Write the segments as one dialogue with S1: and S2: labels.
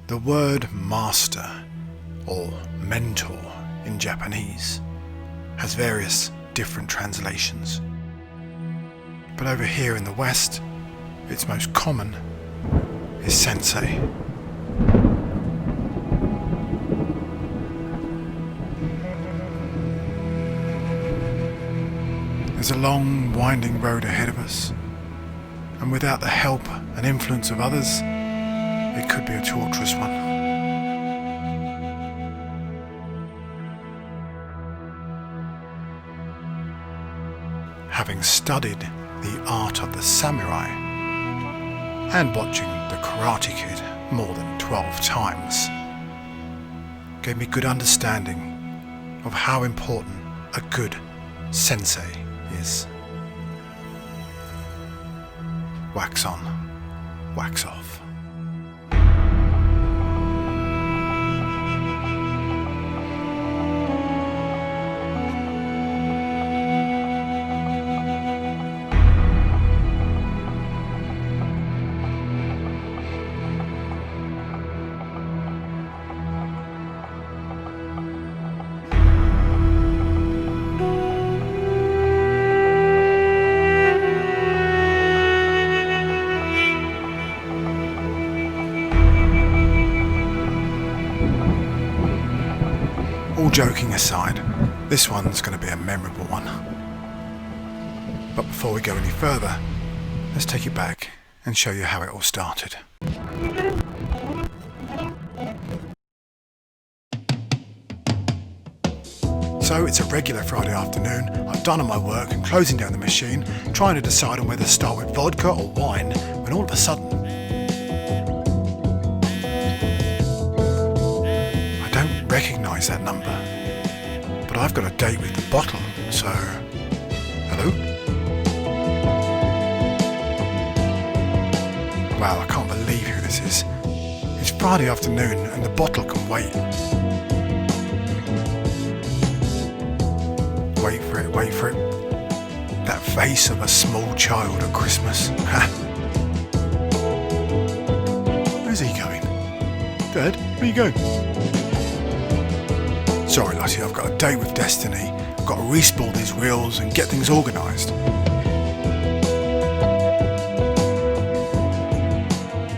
S1: The word master, or mentor in Japanese, has various different translations. But over here in the West, its most common is sensei. There's a long, winding road ahead of us, and without the help and influence of others, it could be a torturous one. Having studied the art of the samurai and watching The Karate Kid more than 12 times, gave me good understanding of how important a good sensei is. Wax on, wax off. All joking aside, this one's going to be a memorable one. But before we go any further, let's take it back and show you how it all started. So it's a regular Friday afternoon. I've done all my work and closing down the machine, trying to decide on whether to start with vodka or wine, when all of a sudden, I don't recognise that number. But I've got a date with the bottle, so... Hello? Wow, I can't believe who this is. It's Friday afternoon and the bottle can wait. Wait for it, wait for it. That face of a small child at Christmas. Where's he going? Dad, where are you going? Sorry, Lottie, I've got a date with Destiny. I've got to respool these reels and get things organised.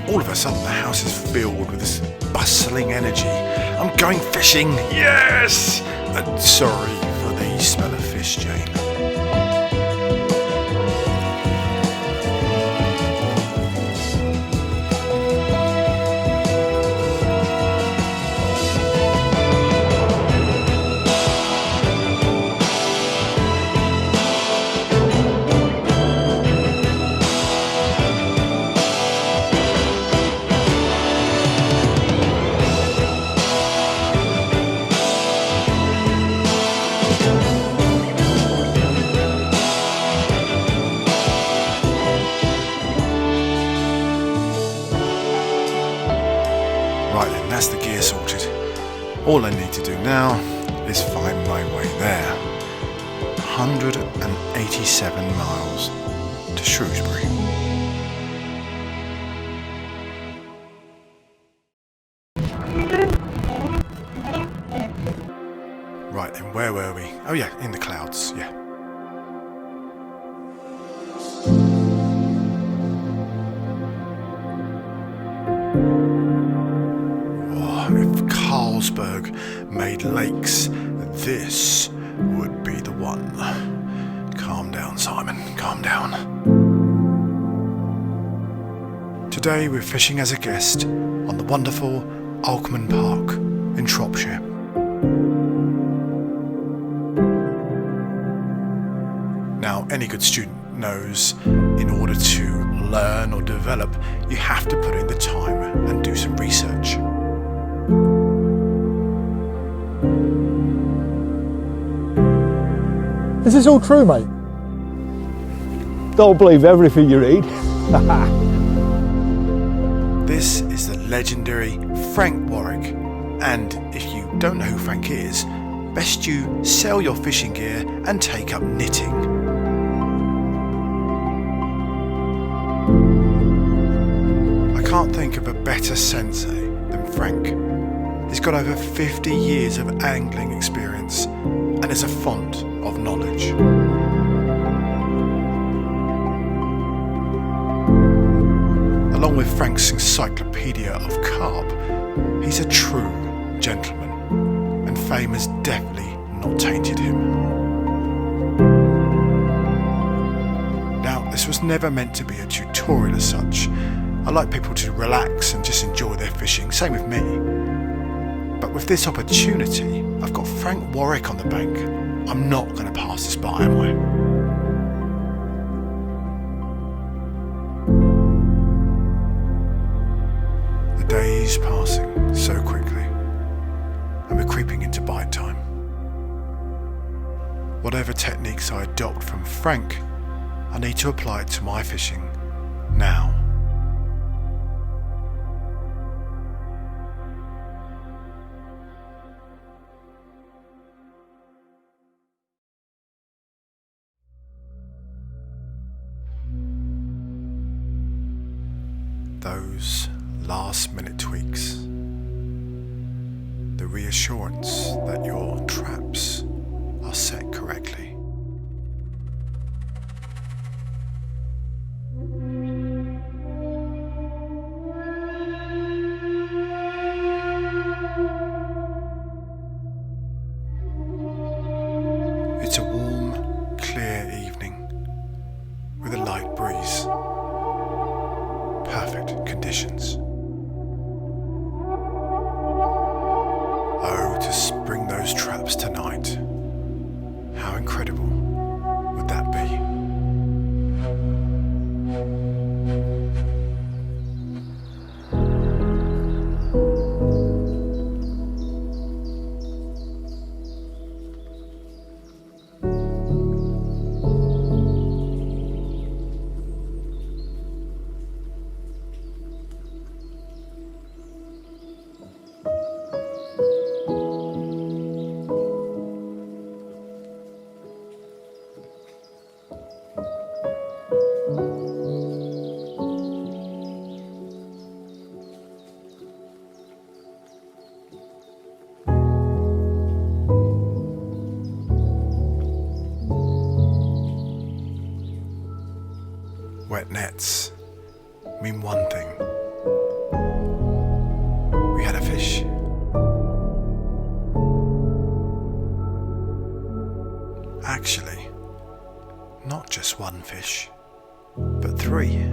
S1: All of a sudden, the house is filled with this bustling energy. I'm going fishing, yes! Sorry for the smell of fish, Jane. Right then, that's the gear sorted. All I need to do now is find my way there. 187 miles to Shrewsbury. Right then, where were we? Oh yeah, in the clouds, yeah. If Carlsberg made lakes, this would be the one. Calm down, Simon, calm down. Today we're fishing as a guest on the wonderful Alkman Park in Shropshire. Now, any good student knows in order to learn or develop, you have to put in the time and do some research.
S2: Is this all true, mate? Don't believe everything you read.
S1: This is the legendary Frank Warwick, and if you don't know who Frank is, best you sell your fishing gear and take up knitting. I can't think of a better sensei than Frank. He's got over 50 years of angling experience and is a font of knowledge. Along with Frank's encyclopedia of carp, he's a true gentleman, and fame has definitely not tainted him. Now, this was never meant to be a tutorial as such. I like people to relax and just enjoy their fishing, same with me. But with this opportunity, I've got Frank Warwick on the bank. I'm not going to pass this by, am I? The days passing so quickly, and we're creeping into bite time. Whatever techniques I adopt from Frank, I need to apply it to my fishing now. Those last-minute tweaks, the reassurance that your traps are set correctly. It's a warm, clear evening with a light breeze. Perfect conditions. Oh, to spring those traps tonight. How incredible would that be? Wet nets mean one thing. We had a fish. Actually, not just one fish, but three.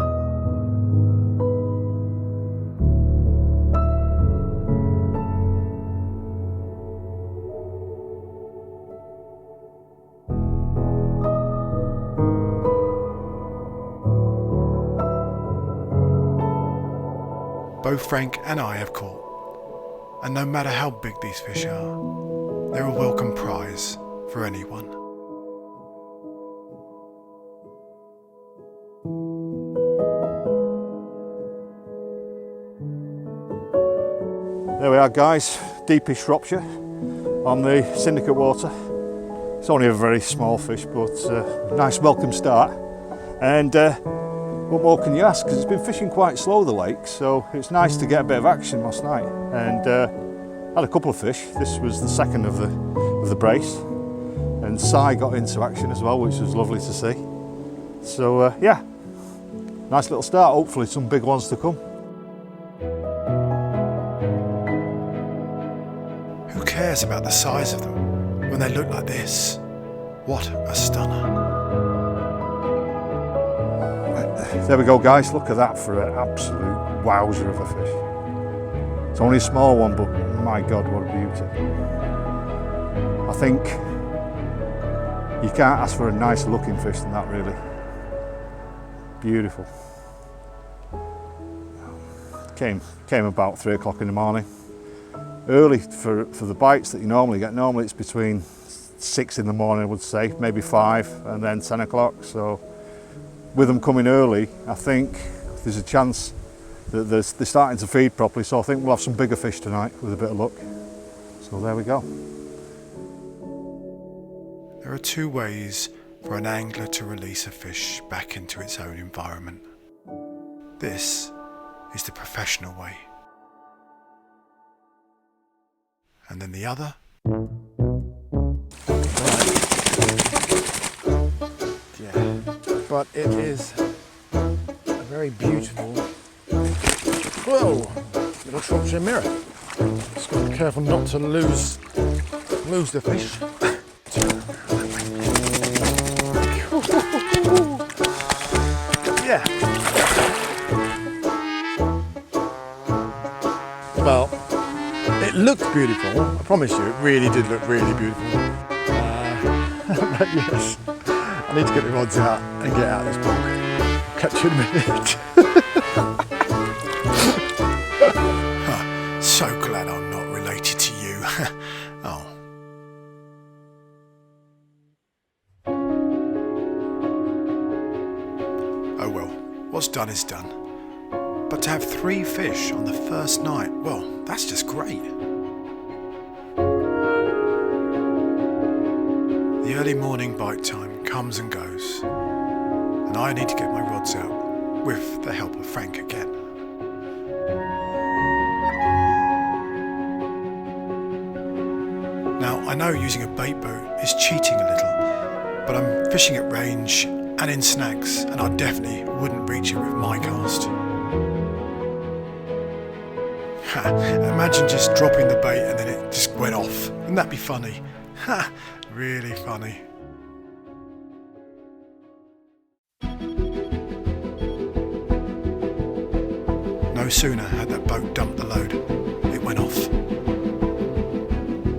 S1: Both Frank and I have caught, and no matter how big these fish are, they're a welcome prize for anyone.
S2: There we are, guys, deepish Shropshire on the syndicate water. It's only a very small fish, but nice welcome start. And what more can you ask? Because it's been fishing quite slow, the lake, so it's nice to get a bit of action last night. And had a couple of fish. This was the second of the brace, and Sai got into action as well, which was lovely to see. So yeah, nice little start. Hopefully some big ones to come.
S1: Who cares about the size of them when they look like this? What a stunner.
S2: There we go, guys, look at that for an absolute wowzer of a fish. It's only a small one, but my God, what a beauty. I think you can't ask for a nicer looking fish than that, really. Beautiful. Came about 3 o'clock in the morning. Early for the bites that you normally get. Normally it's between 6 in the morning, I would say, maybe 5, and then 10 o'clock. So with them coming early, I think there's a chance that they're starting to feed properly, so I think we'll have some bigger fish tonight with a bit of luck. So there we go.
S1: There are 2 ways for an angler to release a fish back into its own environment. This is the professional way. and then the other.
S3: Yeah, but it is a very beautiful, whoa, little Shropshire mirror. Just got to be careful not to lose the fish. Yeah. Well, it looked beautiful. I promise you, it really did look really beautiful. But yes, I need to get the rods out and get out of this book. Catch you in a minute.
S1: So glad I'm not related to you. Oh. Oh well, what's done is done. But to have 3 fish on the first night, well, that's just great. The early morning bite time comes and goes, and I need to get my rods out, with the help of Frank again. Now, I know using a bait boat is cheating a little, but I'm fishing at range and in snags, and I definitely wouldn't reach it with my cast. Ha, imagine just dropping the bait and then it just went off. Wouldn't that be funny? Ha, really funny. No sooner had that boat dumped the load, it went off.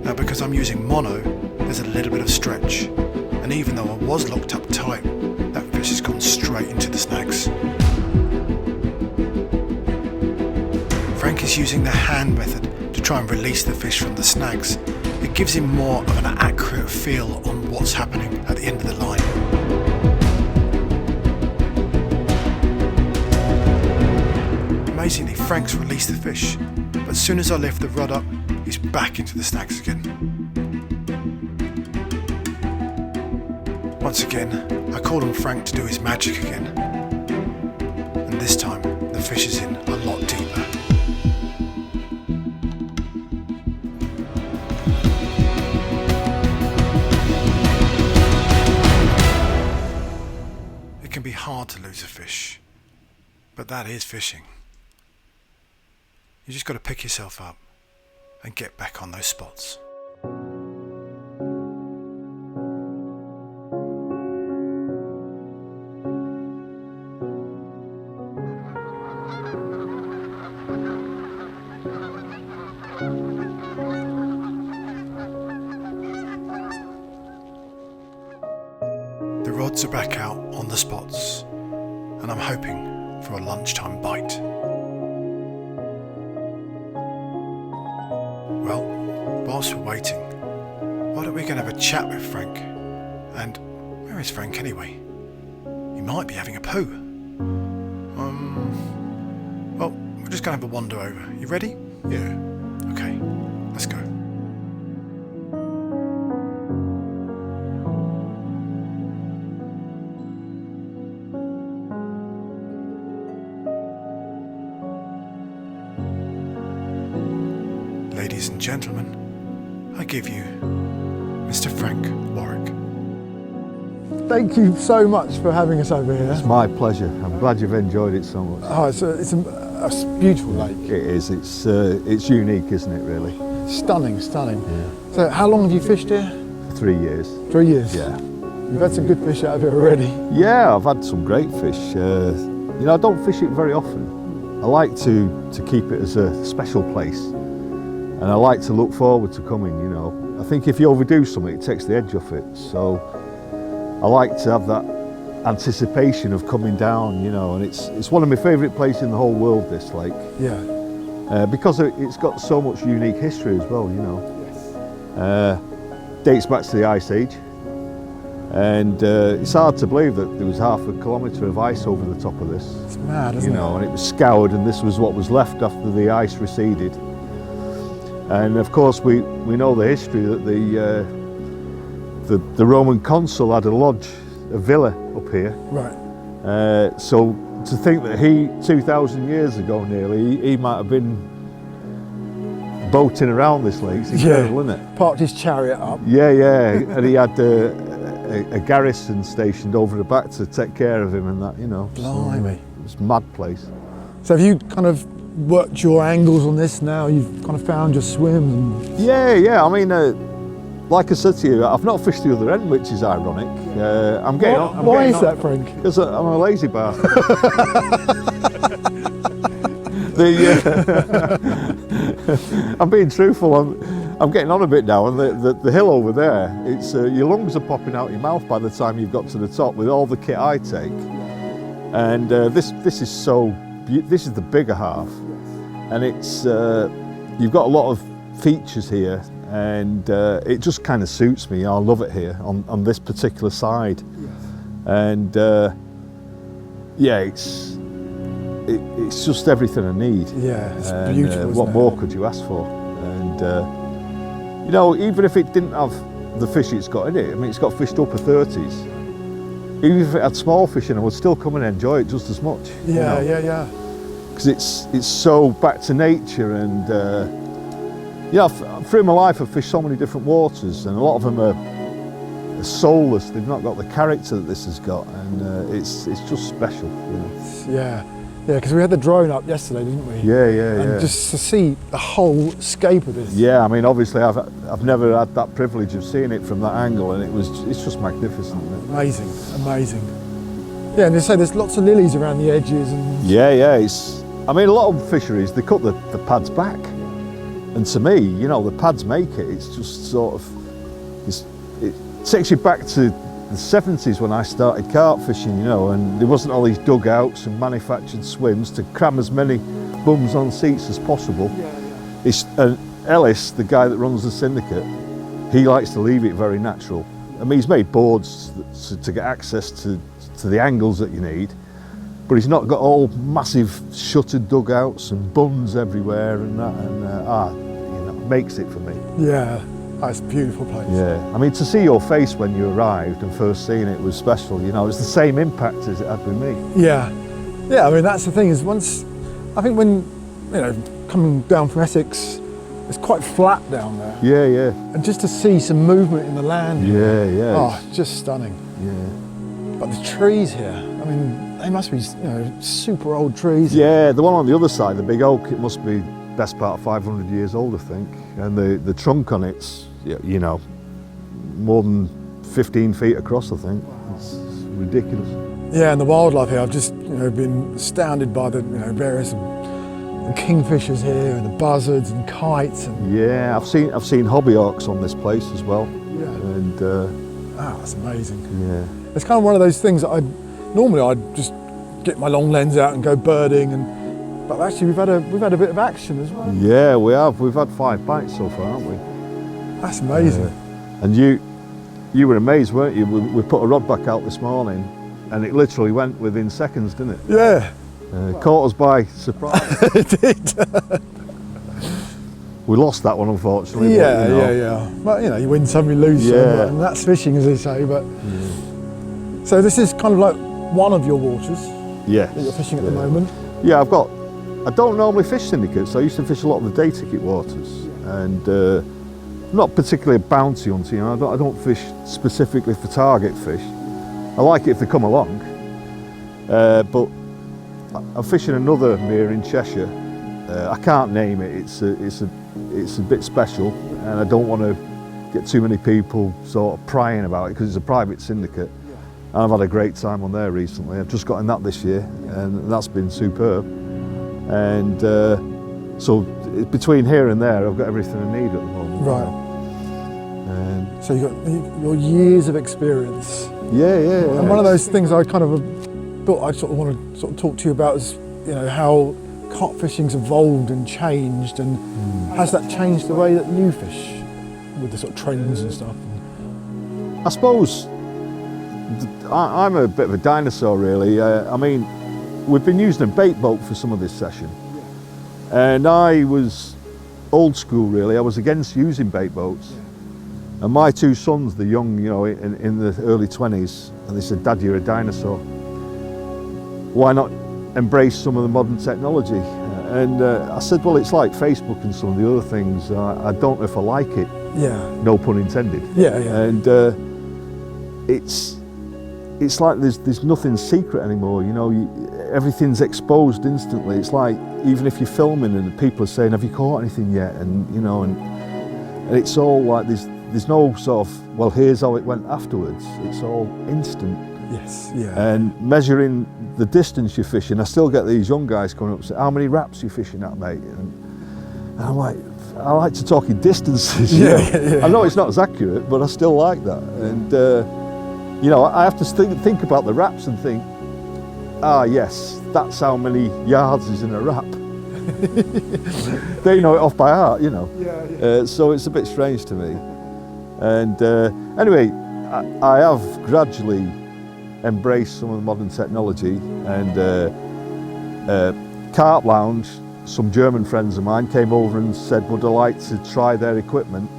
S1: Now because I'm using mono, there's a little bit of stretch, and even though I was locked up tight, that fish has gone straight into the snags. Frank is using the hand method to try and release the fish from the snags. It gives him more of an accurate feel on what's happening at the end of the line. Amazingly, Frank's released the fish, but as soon as I lift the rod up, he's back into the snags again. Once again, I called on Frank to do his magic again, and this time the fish is in a lot deeper. It can be hard to lose a fish, but that is fishing. You just got to pick yourself up and get back on those spots. The rods are back out on the spots, and I'm hoping for a lunchtime bite. Well, whilst we're waiting, why don't we go and have a chat with Frank? And where is Frank anyway? He might be having a poo. Well, we're just going to have a wander over. You ready? Yeah. Okay, let's go. Ladies and gentlemen, I give you Mr. Frank Warwick.
S3: Thank you so much for having us over here.
S2: It's my pleasure. I'm glad you've enjoyed it so much.
S3: Oh, it's a beautiful lake.
S2: It is. It's unique, isn't it, really?
S3: Stunning, stunning.
S2: Yeah.
S3: So how long have you fished here?
S2: 3 years.
S3: 3 years?
S2: Yeah.
S3: You've had some good fish out of it already.
S2: Yeah, I've had some great fish. I don't fish it very often. I like to keep it as a special place. And I like to look forward to coming, I think if you overdo something, it takes the edge off it. So I like to have that anticipation of coming down, and it's one of my favourite places in the whole world, this lake.
S3: Yeah.
S2: Because it's got so much unique history as well, Yes. Dates back to the Ice Age. And it's hard to believe that there was 1/2 kilometre of ice over the top of this.
S3: It's mad, isn't it?
S2: And it was scoured, and this was what was left after the ice receded. And of course we know the history that the Roman consul had a lodge, a villa up here.
S3: Right.
S2: So to think that he, 2,000 years ago nearly, he might have been boating around this lake. It's incredible, isn't it?
S3: Parked his chariot up.
S2: Yeah, and he had a garrison stationed over the back to take care of him and that, you know.
S3: Blimey.
S2: So it's a mad place.
S3: So have you kind of worked your angles on this now? You've kind of found your swims? And...
S2: Yeah. I mean, like I said to you, I've not fished the other end, which is ironic. I'm getting on.
S3: Why is that, Frank?
S2: Because I'm a lazy bastard. I'm being truthful. I'm getting on a bit now, and the hill over there, it's your lungs are popping out your mouth by the time you've got to the top with all the kit I take. And this is this is the bigger half, and it's you've got a lot of features here, and it just kind of suits me. I love it here on this particular side, and yeah, it's just everything I need.
S3: Yeah, it's
S2: and,
S3: beautiful.
S2: What more could you ask for? And you know, even if it didn't have the fish it's got in it, I mean, it's got fish to upper 30s. Even if it had small fish in, I would still come and enjoy it just as much.
S3: Yeah,
S2: you know?
S3: yeah.
S2: Because it's so back to nature, and yeah, through my life I've fished so many different waters, and a lot of them are soulless. They've not got the character that this has got, and it's just special. You know?
S3: Yeah, because we had the drone up yesterday, didn't we?
S2: Yeah.
S3: And just to see the whole scape of this.
S2: Yeah, I mean, obviously I've never had that privilege of seeing it from that angle, and it's just magnificent. Isn't it?
S3: Amazing. Yeah, and they say there's lots of lilies around the edges. And
S2: Yeah. I mean, a lot of fisheries, they cut the pads back, and to me, you know, the pads make it. It's just sort of, it takes you back to the 70s when I started carp fishing, you know, and there wasn't all these dugouts and manufactured swims to cram as many bums on seats as possible. And Ellis, the guy that runs the syndicate, he likes to leave it very natural. I mean, he's made boards to get access to the angles that you need, but he's not got all massive shuttered dugouts and buns everywhere and that, and you know, makes it for me.
S3: yeah, it's a beautiful place.
S2: Yeah, I mean, to see your face when you arrived and first seeing it was special. You know, it's the same impact as it had with me.
S3: Yeah. I mean, that's the thing, is I think when, you know, coming down from Essex, it's quite flat down there.
S2: Yeah.
S3: And just to see some movement in the land.
S2: Yeah.
S3: Oh, just stunning.
S2: Yeah.
S3: But the trees here, I mean, they must be, you know, super old trees.
S2: Yeah, the one on the other side, the big oak, it must be best part of 500 years old, I think. And the trunk on it's, you know, more than 15 feet across, I think. It's ridiculous.
S3: Yeah, and the wildlife here, I've just, you know, been astounded by the, you know, various the kingfishers here and the buzzards and kites. And
S2: Yeah, I've seen hobby hawks on this place as well.
S3: Yeah.
S2: And
S3: that's amazing.
S2: yeah.
S3: It's kind of one of those things that normally I'd just get my long lens out and go birding, but actually we've had a bit of action as well.
S2: Yeah, we have. We've had 5 bites so far, haven't we?
S3: That's amazing.
S2: And you were amazed, weren't you? We put a rod back out this morning, and it literally went within seconds, didn't it?
S3: Yeah.
S2: Caught us by surprise.
S3: It did.
S2: We lost that one, unfortunately.
S3: Yeah,
S2: but, you know,
S3: yeah. Well, you know, you win some, you lose some, and that's fishing, as they say. But so this is kind of like one of your waters
S2: yes,
S3: that you're fishing at the moment.
S2: Yeah, I don't normally fish syndicates. I used to fish a lot of the day ticket waters, and not particularly a bounty hunter. You know, I don't fish specifically for target fish. I like it if they come along, but I'm fishing another mere in Cheshire. I can't name it. It's a bit special, and I don't want to get too many people sort of prying about it because it's a private syndicate. And I've had a great time on there recently. I've just gotten that this year, and that's been superb. And so between here and there, I've got everything I need at the moment.
S3: Right.
S2: And
S3: So you've got your years of experience.
S2: yeah.
S3: And one of those things I kind of thought I sort of want to sort of talk to you about is, you know, how carp fishing's evolved and changed, and has that changed the way that you fish with the sort of trends and stuff?
S2: I suppose I'm a bit of a dinosaur, really. I mean, we've been using a bait boat for some of this session, and I was old school, really. I was against using bait boats, and my 2 sons, the young, you know, in the early 20s, and they said, "Dad, you're a dinosaur. Why not embrace some of the modern technology?" And I said, well, it's like Facebook and some of the other things. I don't know if I like it.
S3: Yeah.
S2: No pun intended.
S3: Yeah, yeah.
S2: And it's like there's nothing secret anymore. You know, everything's exposed instantly. It's like even if you're filming and people are saying, "Have you caught anything yet?" And you know, and it's all like there's no sort of, well, here's how it went afterwards. It's all instant.
S3: Yes. Yeah.
S2: And measuring the distance you're fishing, I still get these young guys coming up and say, "How many wraps are you fishing at, mate?" And I'm like, I like to talk in distances. You know?
S3: Yeah.
S2: I know it's not as accurate, but I still like that. And you know, I have to think about the wraps and think, yes, that's how many yards is in a wrap. They know it off by heart, you know.
S3: Yeah.
S2: So it's a bit strange to me. And anyway, I have gradually embraced some of the modern technology, and Carp Lounge, some German friends of mine came over and said, would I like to try their equipment?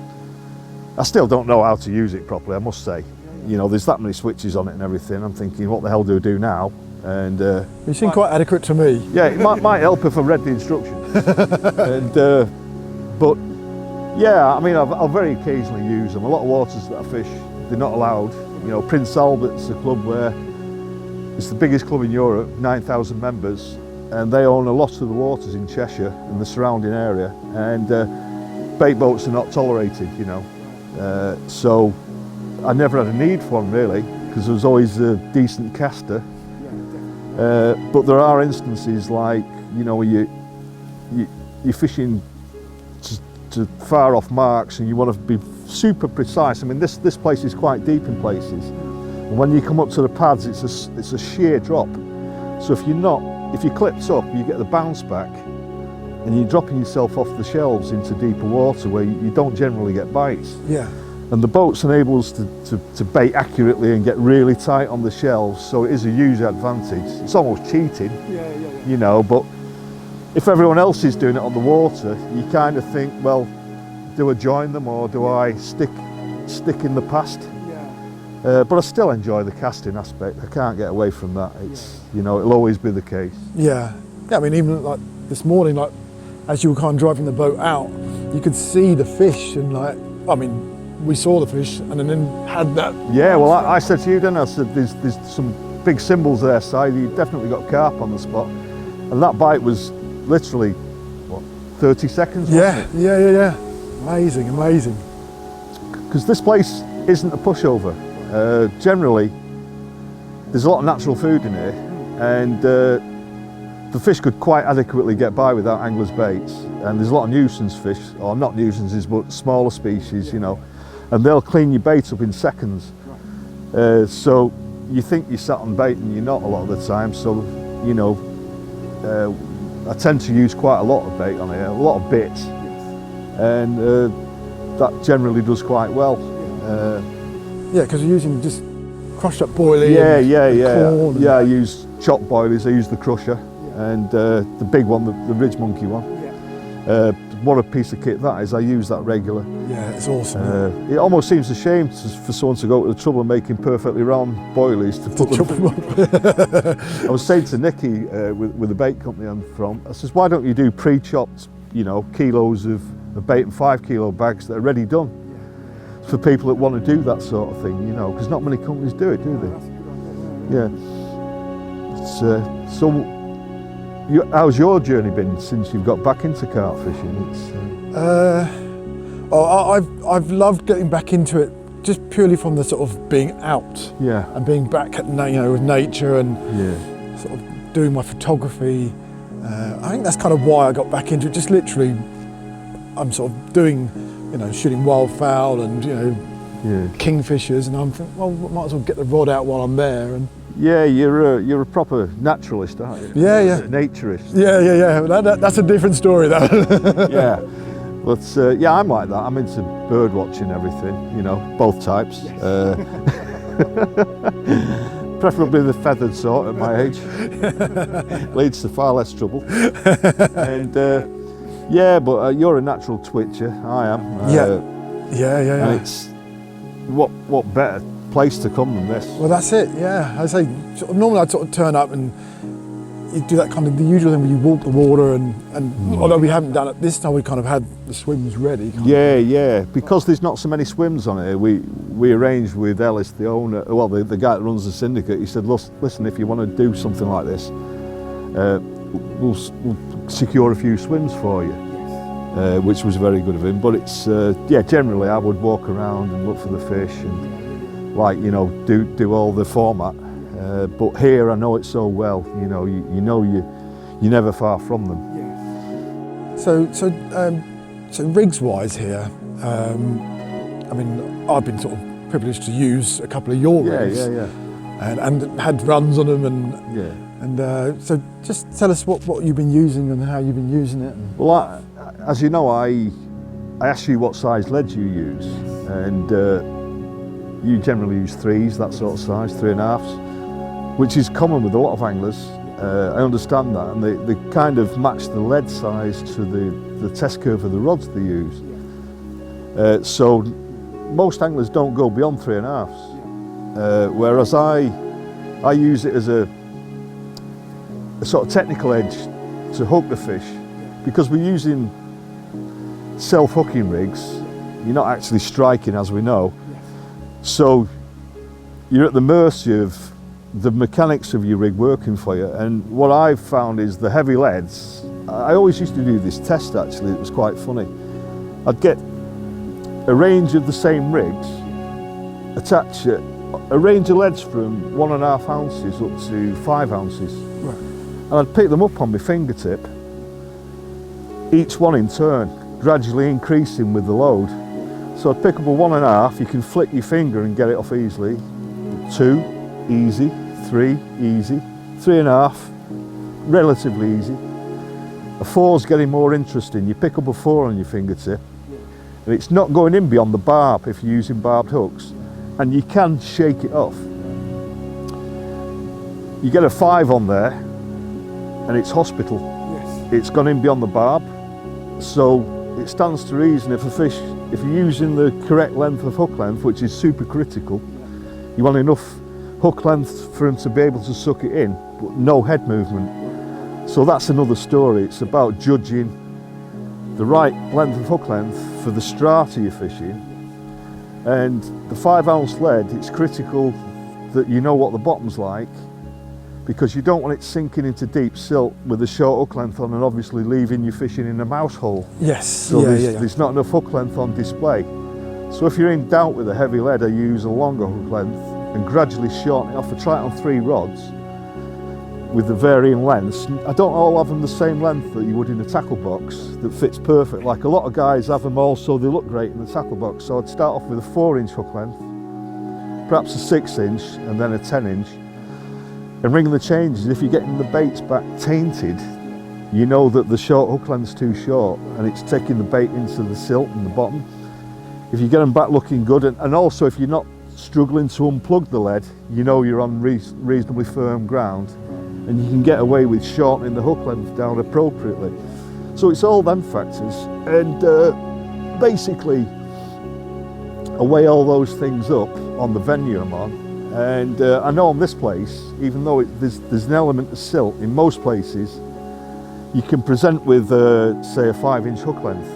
S2: I still don't know how to use it properly, I must say. You know, there's that many switches on it and everything. I'm thinking, what the hell do I do now? And
S3: You seem quite adequate to me.
S2: yeah, it might help if I read the instructions. And but yeah, I mean, I'll very occasionally use them. A lot of waters that I fish, they're not allowed. You know, Prince Albert's a club where it's the biggest club in Europe, 9,000 members, and they own a lot of the waters in Cheshire and the surrounding area. And bait boats are not tolerated, you know. So I never had a need for one really, because there was always a decent caster. But there are instances like, you know, where you're fishing to far off marks and you want to be super precise. I mean, this place is quite deep in places. And when you come up to the pads, it's a sheer drop. So if you clipped up, you get the bounce back, and you're dropping yourself off the shelves into deeper water where you don't generally get bites.
S3: Yeah.
S2: And the boats enable us to bait accurately and get really tight on the shelves, so it is a huge advantage. It's almost cheating, you know, but if everyone else is doing it on the water, you kind of think, well, do I join them or do I stick in the past? But I still enjoy the casting aspect. I can't get away from that. It's, you know, it'll always be the case.
S3: Yeah. I mean, even like this morning, like as you were kind of driving the boat out, you could see the fish, and like, I mean, we saw the fish and then had that.
S2: Yeah, well, I said to you, didn't I? I said there's some big symbols there, Si. You definitely got carp on the spot, and that bite was literally what, 30 seconds.
S3: Yeah. Amazing.
S2: Because this place isn't a pushover. Generally, there's a lot of natural food in here, and the fish could quite adequately get by without anglers' baits. And there's a lot of nuisance fish, or not nuisances, but smaller species, you know, and they'll clean your bait up in seconds. So you think you're sat on bait and you're not a lot of the time. So, you know, I tend to use quite a lot of bait on here, a lot of bits, and that generally does quite well.
S3: Yeah, because you're using just crushed up boilie.
S2: Corn. Yeah, I use chopped boilies. I use the crusher, and the big one, the Ridge Monkey one. What a piece of kit that is. I use that regular.
S3: Yeah, it's awesome.
S2: It almost seems a shame for someone to go to the trouble of making perfectly round boilies to put them up. I was saying to Nicky with the bait company I'm from, I says, why don't you do pre-chopped, you know, kilos of bait in 5 kilo bags that are ready done for people that want to do that sort of thing, you know, because not many companies do it, do they? Yeah. It's, so. How's your journey been since you've got back into carp fishing?
S3: I've loved getting back into it just purely from the sort of being out, and being back at, you know, with nature and sort of doing my photography. I think that's kind of why I got back into it. Just literally, I'm sort of doing, you know, shooting wildfowl and, you know, kingfishers, and I'm thinking, well, might as well get the rod out while I'm there. And
S2: yeah, you're a proper naturalist, aren't you?
S3: Yeah.
S2: Naturist.
S3: Yeah. That's a different story, though.
S2: Yeah, but yeah, I'm like that. I'm into bird watching, everything, you know, both types. Preferably the feathered sort at my age. Leads to far less trouble. And yeah, but you're a natural twitcher. I am.
S3: Yeah.
S2: And it's what better place to come than this?
S3: Well, that's it. Yeah, I say normally I'd sort of turn up and, you do that kind of the usual thing where you walk the water and although we haven't done it this time, we kind of had the swims ready.
S2: Yeah. Because there's not so many swims on here, we arranged with Ellis, the owner, well, the guy that runs the syndicate. He said, listen, if you want to do something like this, we'll secure a few swims for you, which was very good of him. But it's generally I would walk around and look for the fish and do all the format. But here I know it so well. You're never far from them.
S3: So rigs wise here, I mean, I've been sort of privileged to use a couple of your rigs, and had runs on them, and so just tell us what you've been using and how you've been using it.
S2: Well, as you know, I asked you what size leads you use, and you generally use 3s, that sort of size, 3.5s, which is common with a lot of anglers. I understand that, and they kind of match the lead size to the test curve of the rods they use. So most anglers don't go beyond 3.5s, whereas I use it as a sort of technical edge to hook the fish, because we're using self-hooking rigs. You're not actually striking, as we know, so you're at the mercy of the mechanics of your rig working for you. And what I've found is the heavy leads, I always used to do this test actually, it was quite funny. I'd get a range of the same rigs, attach a range of leads from 1.5 ounces up to 5 ounces.
S3: Right.
S2: And I'd pick them up on my fingertip, each one in turn, gradually increasing with the load. So I'd pick up a 1.5, you can flick your finger and get it off easily. 2, easy. 3, easy. 3.5, relatively easy. A 4's getting more interesting. You pick up a 4 on your fingertip, and it's not going in beyond the barb if you're using barbed hooks, and you can shake it off. You get a 5 on there, and it's hospital.
S3: Yes.
S2: It's gone in beyond the barb, so it stands to reason if you're using the correct length of hook length, which is super critical, you want enough hook length for him to be able to suck it in, but no head movement. So that's another story. It's about judging the right length of hook length for the strata you're fishing. And the 5 ounce lead, it's critical that you know what the bottom's like, because you don't want it sinking into deep silt with a short hook length on and obviously leaving you fishing in a mouse hole.
S3: Yes.
S2: So there's not enough hook length on display. So if you're in doubt with a heavy lead, I use a longer hook length and gradually shorten it off. I try it on 3 rods with the varying lengths. I don't all have them the same length that you would in a tackle box that fits perfect. Like a lot of guys have them all so they look great in the tackle box. So I'd start off with a 4-inch hook length, perhaps a 6-inch and then a 10-inch. And ring the changes. If you're getting the baits back tainted, you know that the short hook length's too short and it's taking the bait into the silt in the bottom. If you get them back looking good, and also if you're not struggling to unplug the lead, you know you're on reasonably firm ground, and you can get away with shortening the hook length down appropriately. So it's all them factors, and basically I weigh all those things up on the venue I'm on. And I know on this place, even though there's an element of silt, in most places you can present with say a 5-inch hook length,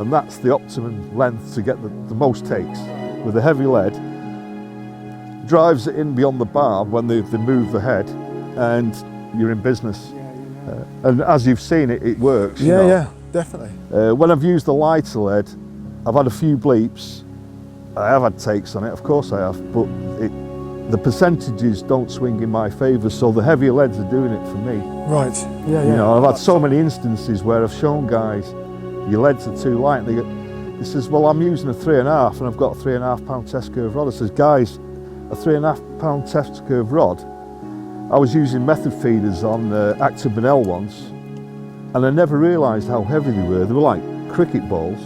S2: and that's the optimum length to get the most takes. With a heavy lead, drives it in beyond the barb when they move the head, and you're in business. And as you've seen, it works.
S3: Yeah, definitely.
S2: When I've used the lighter lead, I've had a few bleeps. I have had takes on it, of course I have, but the percentages don't swing in my favour, so the heavier leads are doing it for me.
S3: Right, yeah.
S2: You know, I've had so many instances where I've shown guys, your leads are too light, and he says, well, I'm using a 3.5 and I've got a 3.5 pound test curve rod. I says, guys, a 3.5 pound test curve rod, I was using method feeders on Active Benel once, and I never realised how heavy they were. They were like cricket balls.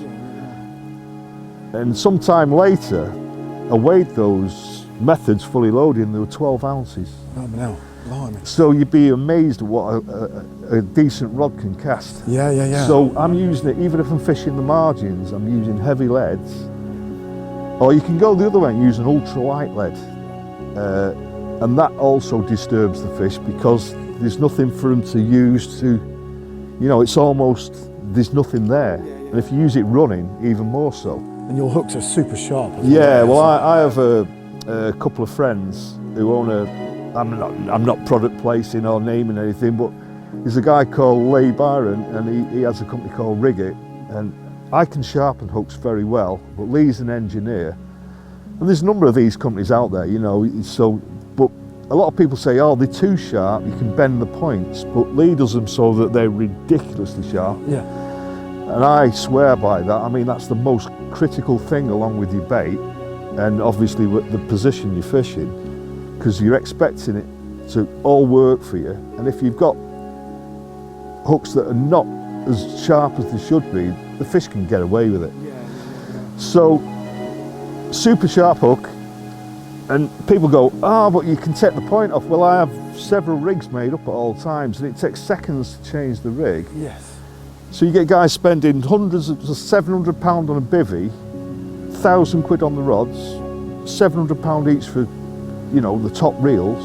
S2: And sometime later, I weighed those methods fully loaded and they were 12 ounces.
S3: Oh, no, blimey.
S2: So you'd be amazed at what a decent rod can cast.
S3: Yeah.
S2: So I'm using it, even if I'm fishing the margins, I'm using heavy leads. Or you can go the other way and use an ultra light lead. And that also disturbs the fish because there's nothing for them to use to, you know, it's almost, there's nothing there. And if you use it running, even more so.
S3: And your hooks are super sharp.
S2: Yeah, well, I have a couple of friends who own I'm not product placing or naming anything, but there's a guy called Lee Byron, and he has a company called Rigget, and I can sharpen hooks very well, but Lee's an engineer. And there's a number of these companies out there, you know, so, but a lot of people say, oh, they're too sharp, you can bend the points, but Lee does them so that they're ridiculously sharp.
S3: Yeah.
S2: And I swear by that. I mean, that's the most critical thing along with your bait, and obviously with the position you're fishing, because you're expecting it to all work for you. And if you've got hooks that are not as sharp as they should be, the fish can get away with it. So, super sharp hook, and people go, oh, but you can take the point off. Well, I have several rigs made up at all times, and it takes seconds to change the rig.
S3: Yes.
S2: So you get guys spending hundreds of £700 on a bivvy, £1,000 on the rods, £700 each for, you know, the top reels,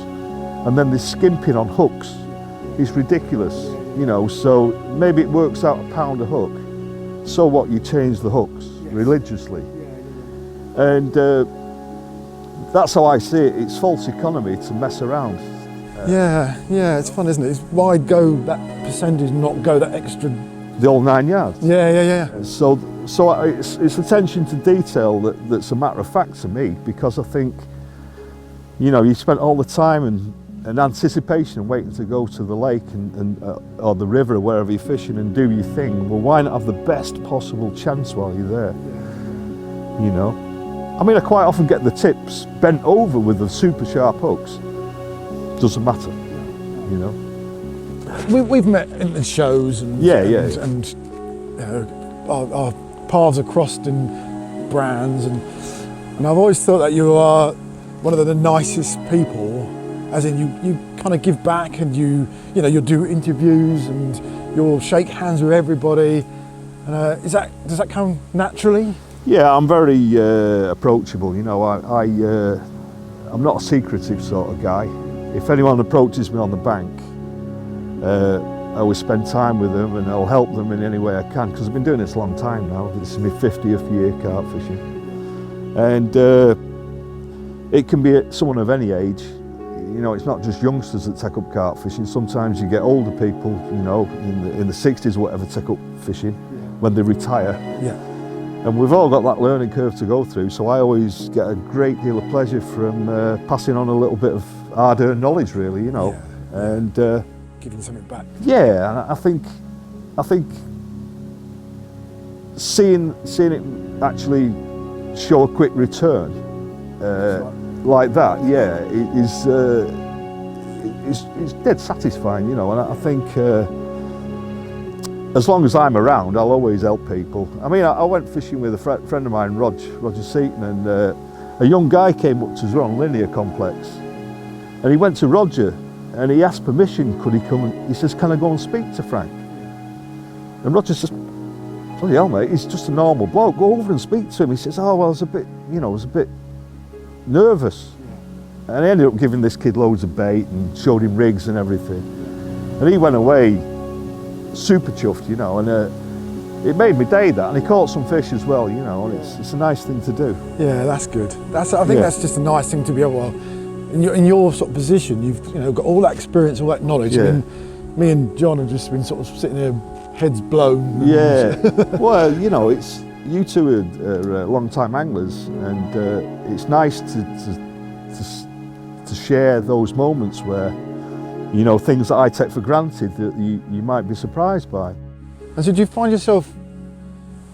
S2: and then they're skimping on hooks. It's ridiculous, you know. So maybe it works out £1 a hook. So what? You change the hooks religiously, and that's how I see it. It's false economy to mess around.
S3: Yeah, it's fun, isn't it? It's why go that percentage, not go that extra.
S2: The old 9 yards.
S3: Yeah.
S2: So it's attention to detail that's a matter of fact to me, because I think, you know, you spent all the time and anticipation and waiting to go to the lake or the river or wherever you're fishing and do your thing. Well, why not have the best possible chance while you're there? You know? I mean, I quite often get the tips bent over with the super sharp hooks. Doesn't matter, you know?
S3: We've met in the shows and and you know, our paths are crossed in brands, and I've always thought that you are one of the nicest people, as in you kind of give back, and you know, you'll do interviews and you'll shake hands with everybody. Does that come naturally?
S2: Yeah, I'm very approachable, you know. I'm not a secretive sort of guy. If anyone approaches me on the bank, I always spend time with them, and I'll help them in any way I can, because I've been doing this a long time now. This is my 50th year carp fishing, and it can be someone of any age. You know, it's not just youngsters that take up carp fishing. Sometimes you get older people, you know, in the 60s or whatever, take up fishing when they retire.
S3: Yeah.
S2: And we've all got that learning curve to go through, so I always get a great deal of pleasure from passing on a little bit of hard-earned knowledge, really, you know. And
S3: giving something back.
S2: Yeah, and I think seeing it actually show a quick return like that, yeah, it's dead satisfying, you know. And I think as long as I'm around, I'll always help people. I mean, I went fishing with a friend of mine, Roger Seaton, and a young guy came up to us on Linear Complex, and he went to Roger and he asked permission, could he come, and he says, can I go and speak to Frank? And Roger says, bloody hell, mate, he's just a normal bloke, go over and speak to him. He says, oh, well, I was a bit nervous. And I ended up giving this kid loads of bait and showed him rigs and everything. And he went away super chuffed, you know, and it made me day that, and he caught some fish as well, you know, and it's a nice thing to do.
S3: Yeah, that's good. I think that's just a nice thing to be able to, in your sort of position, you've got all that experience, all that knowledge.
S2: Yeah.
S3: I mean, me and John have just been sort of sitting there, heads blown.
S2: Yeah. Well, you know, you two are long-time anglers, and it's nice to share those moments where, you know, things that I take for granted that you might be surprised by.
S3: And so do you find yourself,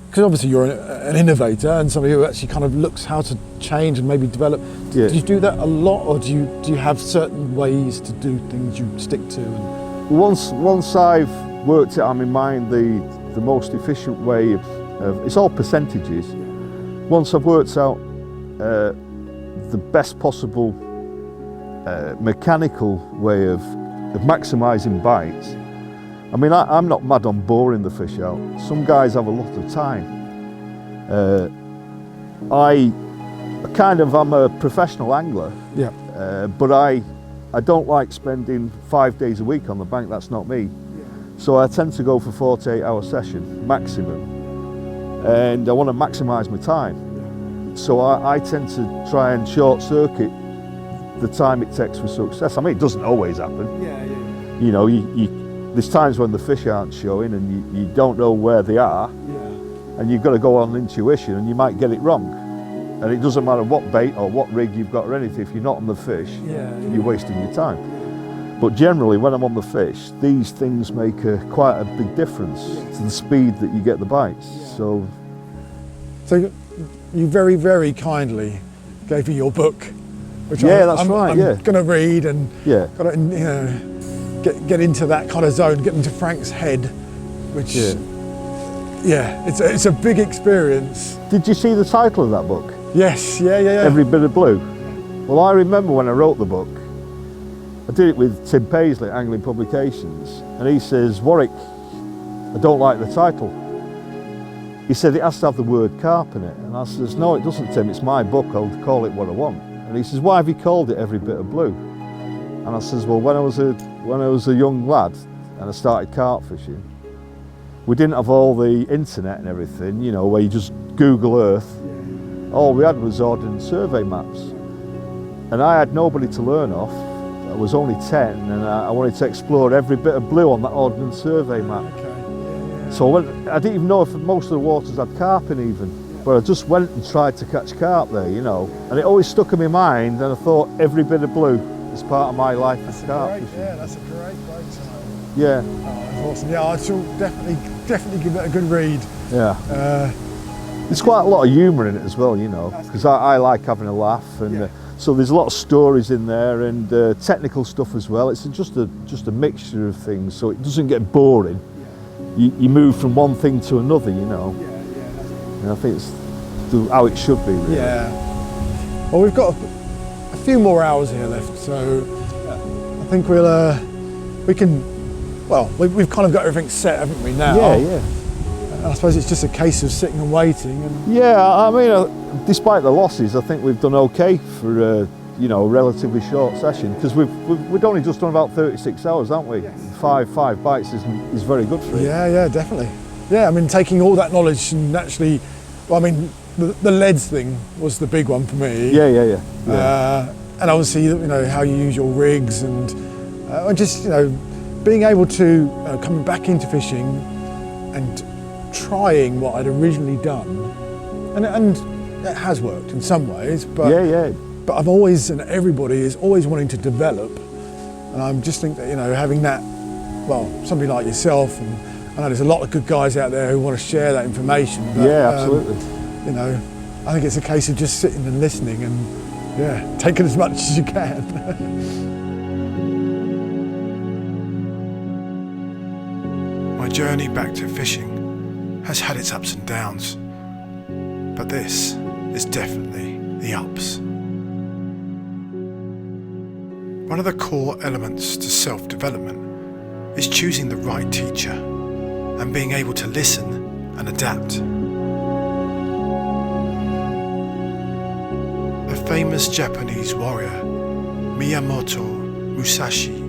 S3: because obviously you're an innovator and somebody who actually kind of looks how to change and maybe develop, do you do that a lot, or do you have certain ways to do things you stick to? And
S2: Once I've worked it out in mind the most efficient way of it's all percentages. Once I've worked out the best possible mechanical way of maximising bites. I mean, I'm not mad on boring the fish out. Some guys have a lot of time. I'm a professional angler, but I I don't like spending 5 days a week on the bank, that's not me. So I tend to go for 48-hour session, maximum. And I want to maximise my time. So I tend to try and short circuit the time it takes for success. I mean, it doesn't always happen. You know, there's times when the fish aren't showing and you don't know where they are. And you've got to go on intuition and you might get it wrong. And it doesn't matter what bait or what rig you've got or anything, if you're not on the fish, you're wasting your time. But generally, when I'm on the fish, these things make quite a big difference to the speed that you get the bites. So
S3: you very, very kindly gave me your book, which
S2: I'm
S3: going to read and got to, you know, get into that kind of zone, get into Frank's head, which it's a big experience.
S2: Did you see the title of that book?
S3: Yes, yeah.
S2: Every Bit of Blue. Well, I remember when I wrote the book, I did it with Tim Paisley at Angling Publications, and he says, Warwick, I don't like the title. He said it has to have the word carp in it, and I says, no, it doesn't, Tim, it's my book, I'll call it what I want. And he says, why have you called it Every Bit of Blue? And I says, well, when I was a young lad and I started carp fishing, we didn't have all the internet and everything, you know, where you just Google Earth. All we had was Ordnance Survey maps. And I had nobody to learn off. I was only 10 and I wanted to explore every bit of blue on that Ordnance Survey map. So I didn't even know if most of the waters had carp in even. But I just went and tried to catch carp there, you know. And it always stuck in my mind, and I thought every bit of blue is part of my life as carp fishing.
S3: Yeah, that's a great title.
S2: Yeah.
S3: Oh, that's awesome. Yeah, I shall definitely give it a good read.
S2: Yeah. There's quite a lot of humour in it as well, you know, because I like having a laugh, and so there's a lot of stories in there and technical stuff as well. It's just a mixture of things, so it doesn't get boring. You move from one thing to another, you know. And I think it's how it should be, really.
S3: Yeah. Well, we've got a few more hours here left, so I think we've kind of got everything set, haven't we, now?
S2: Yeah.
S3: And I suppose it's just a case of sitting and waiting. And
S2: yeah, I mean, despite the losses, I think we've done okay for a relatively short session, because we've only just done about 36 hours, haven't we? Yes. Five bites is very good for it.
S3: Yeah, definitely. Yeah, I mean, taking all that knowledge and actually, well, I mean, the leads thing was the big one for me.
S2: Yeah.
S3: And obviously, you know, how you use your rigs and just, you know, being able to coming back into fishing and trying what I'd originally done, and it has worked in some ways, but but I've always, and everybody is always wanting to develop, and I just think that, you know, having that, well, somebody like yourself, and I know there's a lot of good guys out there who want to share that information, but,
S2: absolutely.
S3: You know, I think it's a case of just sitting and listening and taking as much as you can.
S1: My journey back to fishing has had its ups and downs, but this is definitely the ups. One of the core elements to self-development is choosing the right teacher and being able to listen and adapt. A famous Japanese warrior, Miyamoto Musashi,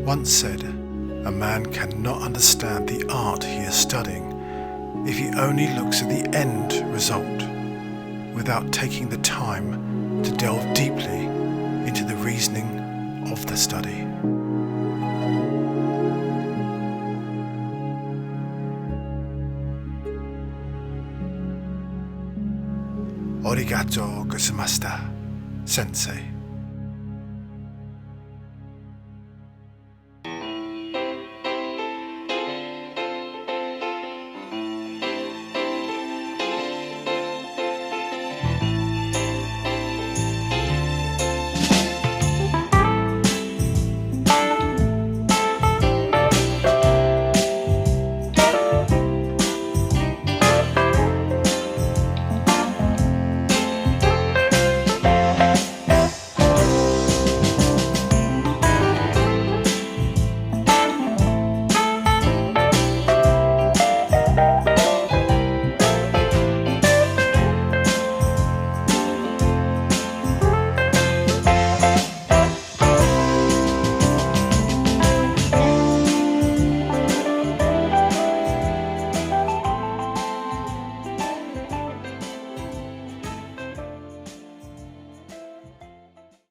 S1: once said, "A man cannot understand the art he is studying if he only looks at the end result, without taking the time to delve deeply into the reasoning of the study." Arigatou gozaimashita, Sensei.